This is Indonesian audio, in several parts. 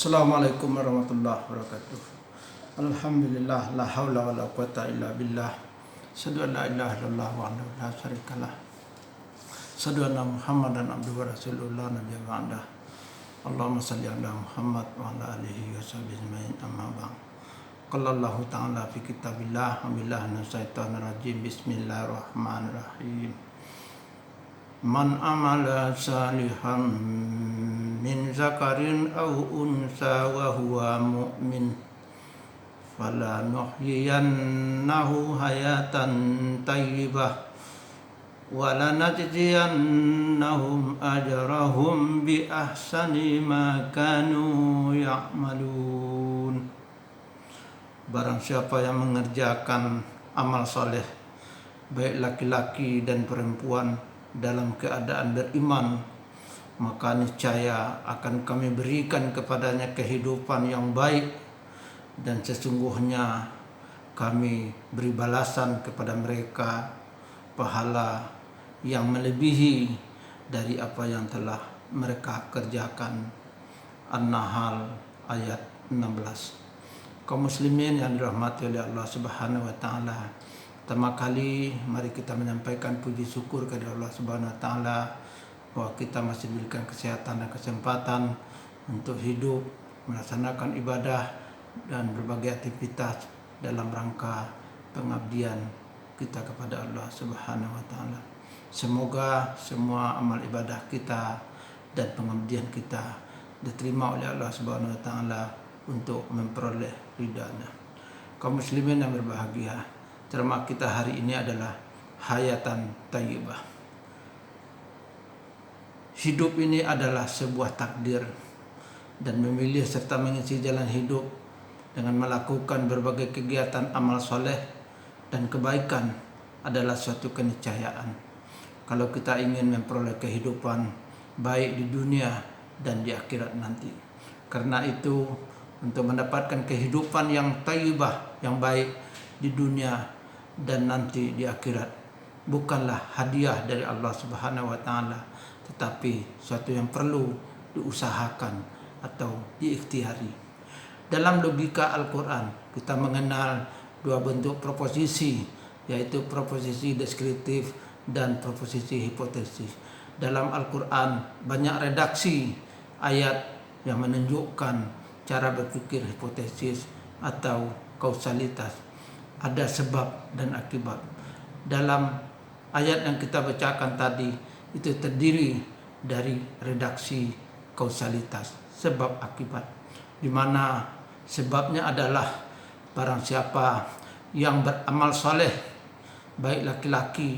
Assalamualaikum warahmatullahi wabarakatuh. Alhamdulillah, la haula wala quwata illa billah. Asyhadu an la ilaha illallah wahdahu la syarikalah. Asyhadu anna Muhammadan abduhu wa rasulullah nabiyya ba'da. Allahumma shalli ala Muhammad wa ala alihi wa sahbihi ajma'in, amma ba'd. Qala Allah ta'ala fi kitabillah, wa billahi minasyaitonir rajim. Bismillahirrahmanirrahim. Man amala salihan min zakarin aw unsa wa huwa mu'min fala nuhyiyannahu hayatan tayyibah wa lanajziyannahum ajrahum bi ahsani ma kanu ya'malun. Barang siapa yang mengerjakan amal soleh, baik laki-laki dan perempuan, dalam keadaan beriman, maka niscaya akan kami berikan kepadanya kehidupan yang baik, dan sesungguhnya kami beri balasan kepada mereka pahala yang melebihi dari apa yang telah mereka kerjakan. An-Nahl ayat 16. Kaum muslimin yang dirahmati oleh Allah Subhanahu wa taala, pertama kali mari kita menyampaikan puji syukur kepada Allah Subhanahu wa taala bahwa kita masih diberikan kesehatan dan kesempatan untuk hidup, melaksanakan ibadah dan berbagai aktivitas dalam rangka pengabdian kita kepada Allah Subhanahu wa taala. Semoga semua amal ibadah kita dan pengabdian kita diterima oleh Allah Subhanahu wa taala untuk memperoleh ridha-Nya. Kaum muslimin yang berbahagia, tema kita hari ini adalah hayatan thayyibah. Hidup ini adalah sebuah takdir, dan memilih serta mengisi jalan hidup dengan melakukan berbagai kegiatan amal soleh dan kebaikan adalah suatu keniscayaan kalau kita ingin memperoleh kehidupan baik di dunia dan di akhirat nanti. Karena itu, untuk mendapatkan kehidupan yang thayyibah, yang baik di dunia dan nanti di akhirat, bukanlah hadiah dari Allah Subhanahu wa taala, tetapi suatu yang perlu diusahakan atau diikhtiari. Dalam logika Al-Quran, kita mengenal dua bentuk proposisi, yaitu proposisi deskriptif dan proposisi hipotesis. Dalam Al-Quran banyak redaksi ayat yang menunjukkan cara berpikir hipotesis atau kausalitas. Ada sebab dan akibat. Dalam ayat yang kita bacakan tadi, itu terdiri dari redaksi kausalitas, sebab akibat, di mana sebabnya adalah barang siapa yang beramal soleh, baik laki-laki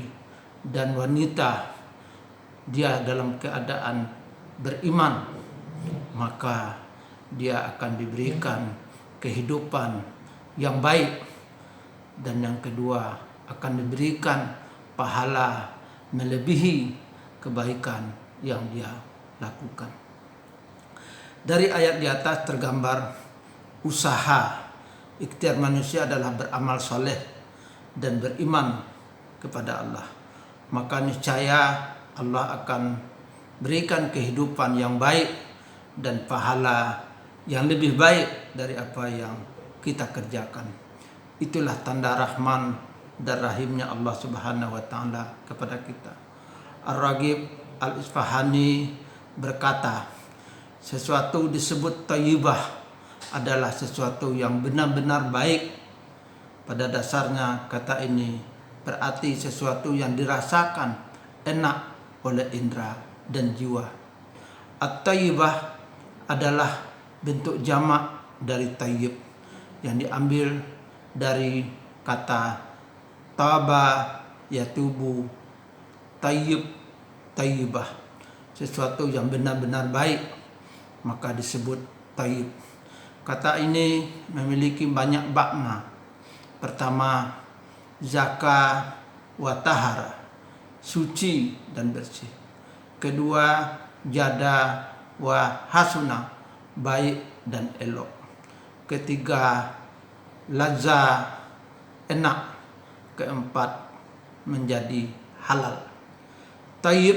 dan wanita, dia dalam keadaan beriman, maka dia akan diberikan kehidupan yang baik, dan yang kedua akan diberikan pahala melebihi kebaikan yang dia lakukan. Dari ayat di atas tergambar usaha ikhtiar manusia adalah beramal soleh dan beriman kepada Allah. Maka niscaya Allah akan berikan kehidupan yang baik dan pahala yang lebih baik dari apa yang kita kerjakan. Itulah tanda Rahman dan Rahimnya Allah Subhanahu wa taala kepada kita. Ar-Raghib Al-Isfahani berkata, sesuatu disebut thayyibah adalah sesuatu yang benar-benar baik. Pada dasarnya kata ini berarti sesuatu yang dirasakan enak oleh indera dan jiwa. At-thayyibah adalah bentuk jamak dari thayyib yang diambil dari kata taba yatubu, thayyib, thayyibah, sesuatu yang benar-benar baik maka disebut thayyib. Kata ini memiliki banyak makna. Pertama, zaka wa tahara, suci dan bersih. Kedua, jada wa hasuna, baik dan elok. Ketiga, lazza, enak. Keempat, menjadi halal. Thayyib,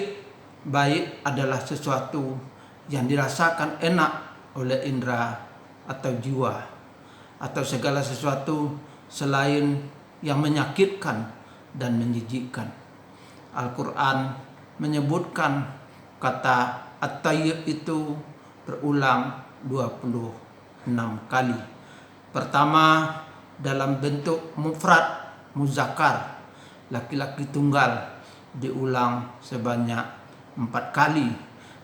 baik, adalah sesuatu yang dirasakan enak oleh indera atau jiwa, atau segala sesuatu selain yang menyakitkan dan menjijikkan. Al-Quran menyebutkan kata at-tayyib itu berulang 26 kali. Pertama dalam bentuk mufrad muzakkar, laki-laki tunggal, diulang sebanyak 4 kali,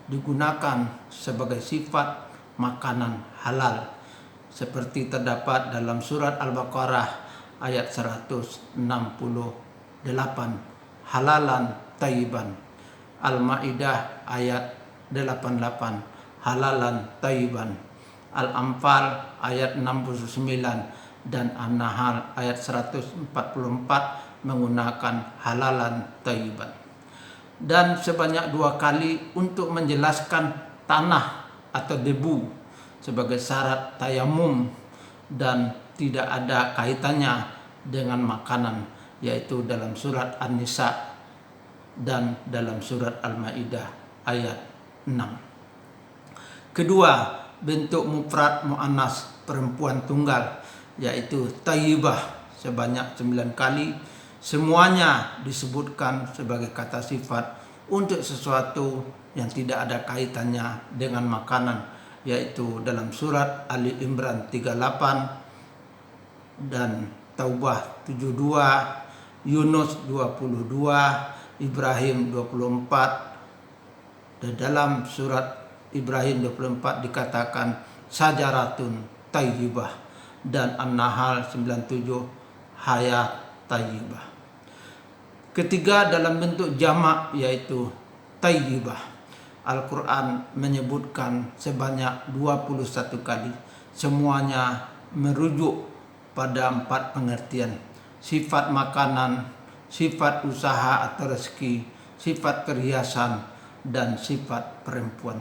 digunakan sebagai sifat makanan halal, seperti terdapat dalam surat Al-Baqarah ayat 168, halalan tayyiban. Al-Maidah ayat 88, halalan tayyiban. Al-Anfal ayat 69 dan An-Nahl ayat 144 menggunakan halalan tayyiban. Dan sebanyak 2 kali untuk menjelaskan tanah atau debu sebagai syarat tayamum dan tidak ada kaitannya dengan makanan, yaitu dalam surat An-Nisa dan dalam surat Al-Maidah ayat 6. Kedua, bentuk mufrad muannas perempuan tunggal, yaitu tayyibah sebanyak 9 kali. Semuanya disebutkan sebagai kata sifat untuk sesuatu yang tidak ada kaitannya dengan makanan, yaitu dalam surat Ali Imran 38 dan Taubah 72, Yunus 22, Ibrahim 24, dan dalam surat Ibrahim 24 dikatakan sajaratun tayyibah, dan An-Nahl 97 hayat tayyibah. Ketiga dalam bentuk jamak, yaitu tayyibah. Al-Quran menyebutkan sebanyak 21 kali. Semuanya merujuk pada 4 pengertian: sifat makanan, sifat usaha atau rezeki, sifat perhiasan, dan sifat perempuan.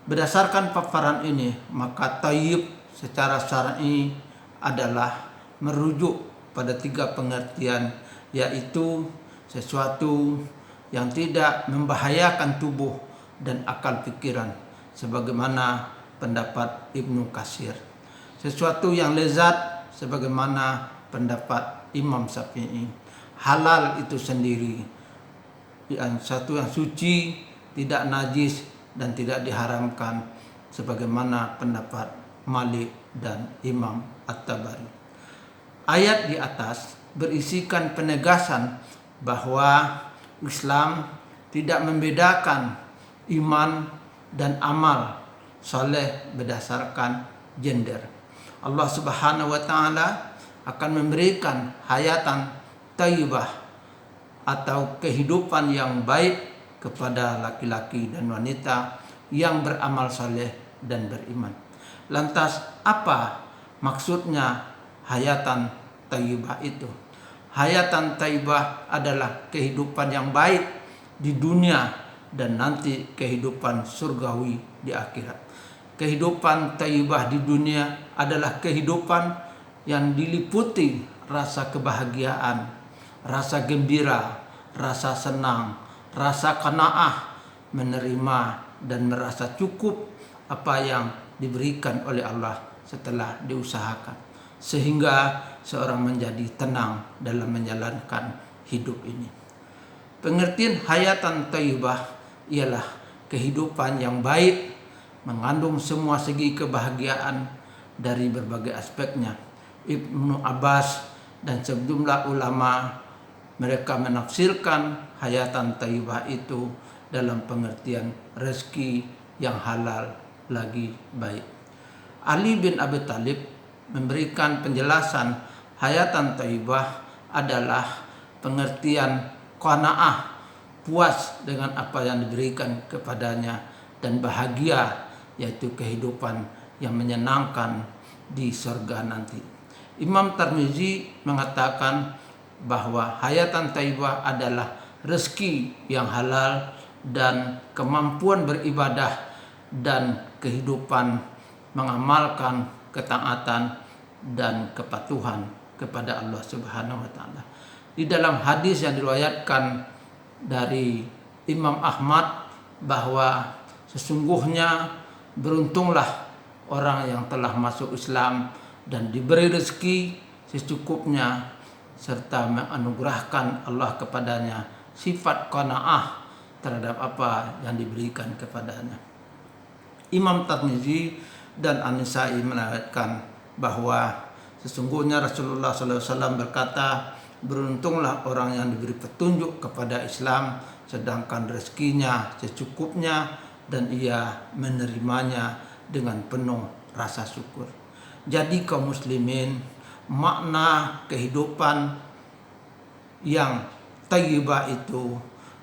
Berdasarkan paparan ini, maka tayyib secara syar'i adalah merujuk pada 3 pengertian, yaitu sesuatu yang tidak membahayakan tubuh dan akal pikiran, sebagaimana pendapat Ibnu Katsir. Sesuatu yang lezat, sebagaimana pendapat Imam Syafi'i. Halal itu sendiri, satu yang suci, tidak najis dan tidak diharamkan, sebagaimana pendapat Malik dan Imam At-Tabari. Ayat di atas berisikan penegasan bahwa Islam tidak membedakan iman dan amal soleh berdasarkan gender. Allah Subhanahu wa taala akan memberikan hayatan thayyibah atau kehidupan yang baik kepada laki-laki dan wanita yang beramal soleh dan beriman. Lantas apa maksudnya hayatan thayyibah itu? Hayatan thayyibah adalah kehidupan yang baik di dunia dan nanti kehidupan surgawi di akhirat. Kehidupan thayyibah di dunia adalah kehidupan yang diliputi rasa kebahagiaan, rasa gembira, rasa senang, rasa qanaah, menerima dan merasa cukup apa yang diberikan oleh Allah setelah diusahakan, sehingga seorang menjadi tenang dalam menjalankan hidup ini. Pengertian hayatan thayyibah ialah kehidupan yang baik, mengandung semua segi kebahagiaan dari berbagai aspeknya. Ibnu Abbas dan sejumlah ulama mereka menafsirkan hayatan thayyibah itu dalam pengertian rezeki yang halal lagi baik. Ali bin Abi Thalib memberikan penjelasan hayatan thayyibah adalah pengertian qanaah, puas dengan apa yang diberikan kepadanya, dan bahagia, yaitu kehidupan yang menyenangkan di surga nanti. Imam Tirmizi mengatakan bahwa hayatan thayyibah adalah rezeki yang halal dan kemampuan beribadah dan kehidupan mengamalkan ketaatan dan kepatuhan kepada Allah Subhanahu wa taala. Di dalam hadis yang diriwayatkan dari Imam Ahmad bahwa sesungguhnya beruntunglah orang yang telah masuk Islam dan diberi rezeki secukupnya serta menganugerahkan Allah kepadanya sifat qanaah terhadap apa yang diberikan kepadanya. Imam Tirmizi dan An-Nasa'i meriwayatkan bahwa sesungguhnya Rasulullah SAW berkata, beruntunglah orang yang diberi petunjuk kepada Islam sedangkan rezekinya secukupnya dan ia menerimanya dengan penuh rasa syukur. Jadi kaum muslimin, makna kehidupan yang thayyibah itu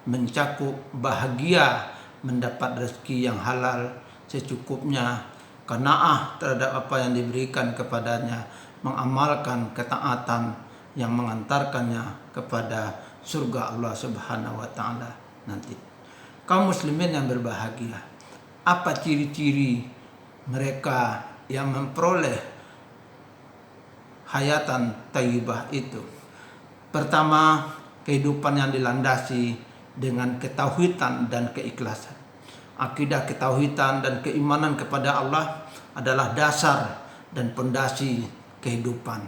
mencakup bahagia mendapat rezeki yang halal secukupnya, qanaah terhadap apa yang diberikan kepadanya, mengamalkan ketaatan yang mengantarkannya kepada surga Allah Subhanahu wa taala nanti. Kaum muslimin yang berbahagia, apa ciri-ciri mereka yang memperoleh hayatan thayyibah itu? Pertama, kehidupan yang dilandasi dengan ketauhidan dan keikhlasan. Akidah ketauhidan dan keimanan kepada Allah adalah dasar dan pondasi kehidupan.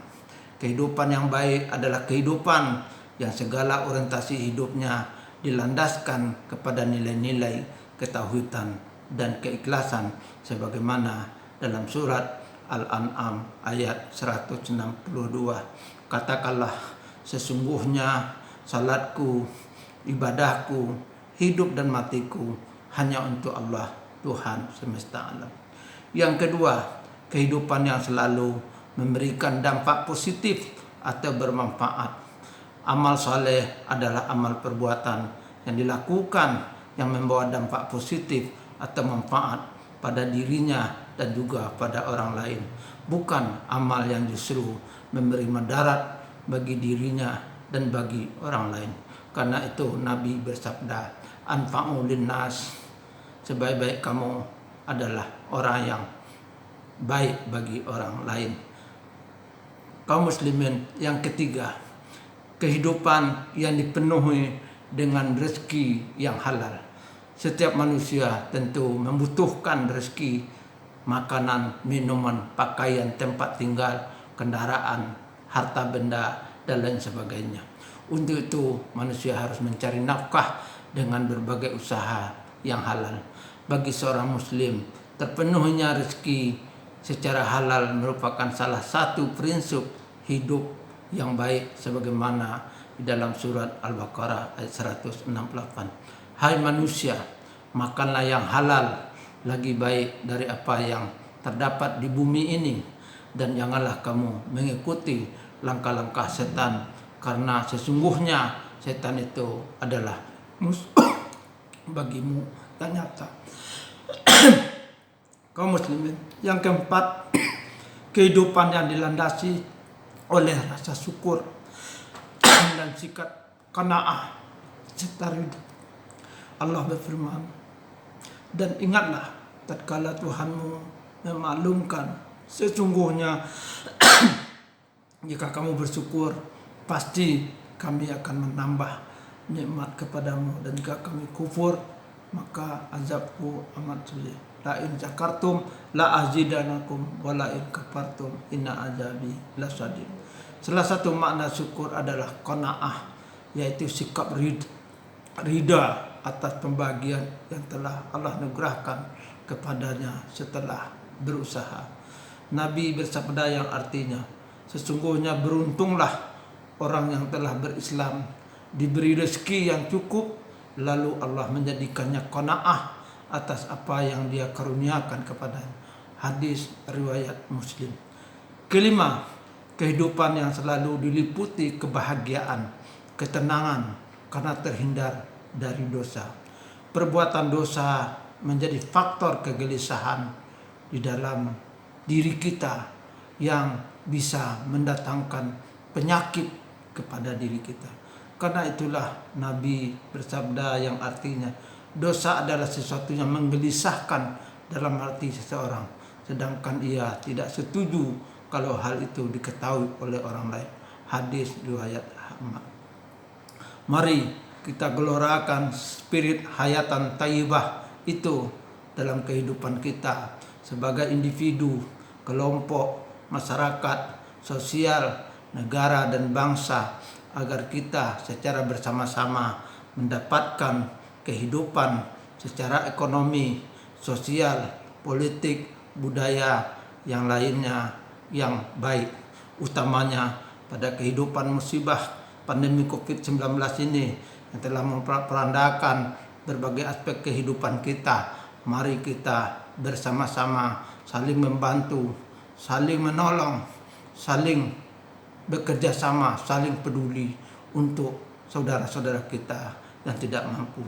Kehidupan yang baik adalah kehidupan yang segala orientasi hidupnya dilandaskan kepada nilai-nilai ketauhidan dan keikhlasan sebagaimana dalam surat Al-An'am ayat 162. Katakanlah, sesungguhnya salatku, ibadahku, hidup dan matiku hanya untuk Allah, Tuhan semesta alam. Yang kedua, kehidupan yang selalu memberikan dampak positif atau bermanfaat. Amal soleh adalah amal perbuatan yang dilakukan yang membawa dampak positif atau manfaat pada dirinya dan juga pada orang lain. Bukan amal yang justru memberi madarat bagi dirinya dan bagi orang lain. Karena itu Nabi bersabda, anfa'u linnas, sebaik-baik kamu adalah orang yang baik bagi orang lain. Kaum muslimin yang ketiga, kehidupan yang dipenuhi dengan rezeki yang halal. Setiap manusia tentu membutuhkan rezeki, makanan, minuman, pakaian, tempat tinggal, kendaraan, harta benda, dan lain sebagainya. Untuk itu manusia harus mencari nafkah dengan berbagai usaha yang halal. Bagi seorang muslim, terpenuhnya rezeki secara halal merupakan salah satu prinsip hidup yang baik sebagaimana di dalam surat Al-Baqarah ayat 168. Hai manusia, makanlah yang halal lagi baik dari apa yang terdapat di bumi ini, dan janganlah kamu mengikuti langkah-langkah setan, karena sesungguhnya setan itu adalah musuh bagimu yang nyata. Kaum muslimin yang keempat, kehidupan yang dilandasi oleh rasa syukur dan sikap qanaah serta ridha. Allah berfirman, dan ingatlah tatkala Tuhanmu memaklumkan, sesungguhnya jika kamu bersyukur pasti kami akan menambah nikmat kepadamu, dan jika kami kufur maka azabku amat sulit. La in zakartum la azidanakum wa la in kafartum inna azabi lasadid. Salah satu makna syukur adalah qanaah, yaitu sikap ridha atas pembagian yang telah Allah anugerahkan kepadanya setelah berusaha. Nabi bersabda yang artinya, sesungguhnya beruntunglah orang yang telah berislam, diberi rezeki yang cukup, lalu Allah menjadikannya qanaah atas apa yang dia karuniakan kepadanya. Hadis riwayat Muslim. Kelima, kehidupan yang selalu diliputi kebahagiaan, ketenangan karena terhindar dari dosa. Perbuatan dosa menjadi faktor kegelisahan di dalam diri kita yang bisa mendatangkan penyakit kepada diri kita. Karena itulah Nabi bersabda yang artinya, dosa adalah sesuatu yang menggelisahkan dalam hati seseorang, sedangkan ia tidak setuju kalau hal itu diketahui oleh orang lain. Hadis riwayat Ahmad. Mari kita gelorakan spirit hayatan thayyibah itu dalam kehidupan kita, sebagai individu, kelompok, masyarakat, sosial, negara dan bangsa, agar kita secara bersama-sama mendapatkan kehidupan secara ekonomi, sosial, politik, budaya yang lainnya yang baik, utamanya pada kehidupan musibah pandemi COVID-19 ini yang telah memperandakan berbagai aspek kehidupan kita. Mari kita bersama-sama saling membantu, saling menolong, saling bekerja sama, saling peduli untuk saudara-saudara kita yang tidak mampu.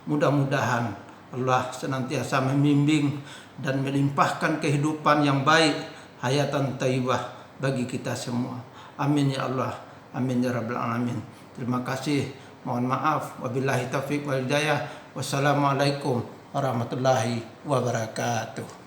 Mudah-mudahan Allah senantiasa membimbing dan melimpahkan kehidupan yang baik, hayatan thayyibah bagi kita semua. Amin ya Allah, amin ya rabbal alamin. Terima kasih, mohon maaf, wabillahi taufiq wal hidayah. Wassalamualaikum warahmatullahi wabarakatuh.